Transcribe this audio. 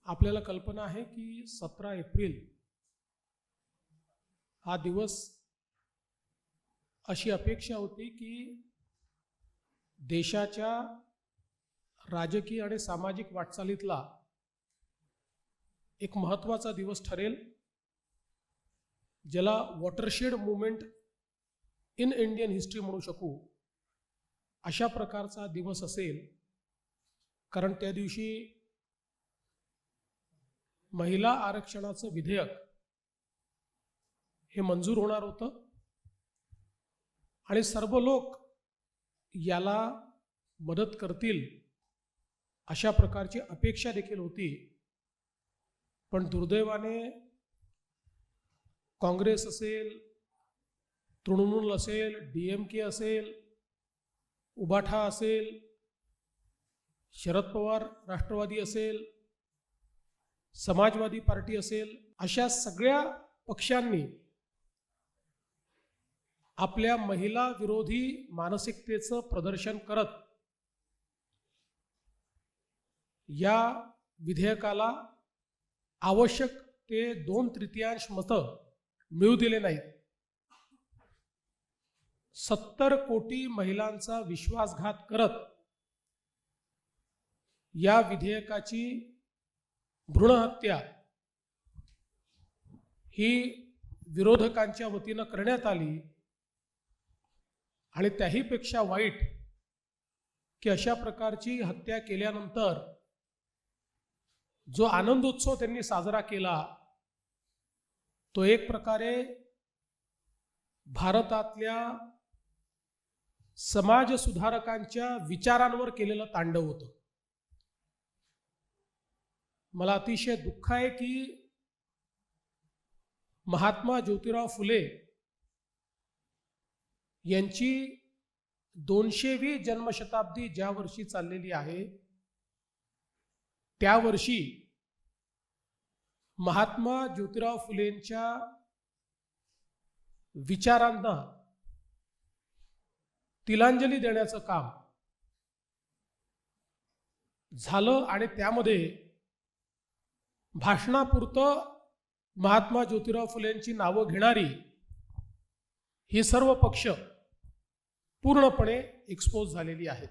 आपल्याला कल्पना आहे की 17 एप्रिल हा दिवस अशी अपेक्षा होती की देशाच्या राजकीय आणि सामाजिक वाटचालीतला एक महत्त्वाचा दिवस ठरेल, ज्याला watershed movement in Indian history म्हणू शकू अशा प्रकारचा दिवस असेल। कारण त्या दिवशी महिला आरक्षणाचं विधेयक हे मंजूर होणार होतं आणि सर्व लोक याला मदत करतील अशा प्रकारची अपेक्षा देखील होती। पण दुर्दैवाने काँग्रेस असेल, तृणमूल असेल, DMK असेल, उबाठा असेल, शरद पवार राष्ट्रवादी असेल, समाजवादी पार्टी असेल, अशा सगळ्या पक्षांनी आपल्या महिला विरोधी मानसिकतेचं प्रदर्शन करत या विधेयकाला आवश्यक ते 2/3 मतं मिळू दिले नाहीत। 70 कोटी महिलांचा विश्वासघात करत या विधेयकाची भ्रूणहत्या ही विरोधकांच्या वतीनं करण्यात आली। आणि त्याहीपेक्षा वाईट की अशा प्रकारची हत्या केल्यानंतर जो आनंदोत्सव त्यांनी साजरा केला तो एक प्रकारे भारतातल्या समाज सुधारकांच्या विचारांवर केलेलं तांडव होतं। मला अतिशय दुःख आहे की महात्मा ज्योतिराव फुले यांची 200वी जन्मशताब्दी ज्या वर्षी चाललेली आहे त्या वर्षी महात्मा ज्योतिराव फुलेंच्या विचारांना तिलांजली देण्याचं काम झालं आणि त्यामध्ये भाषणापुरतं महात्मा ज्योतिराव फुलेंची नावं घेणारी ही सर्व पक्ष पूर्णपणे एक्सपोज झालेली आहेत।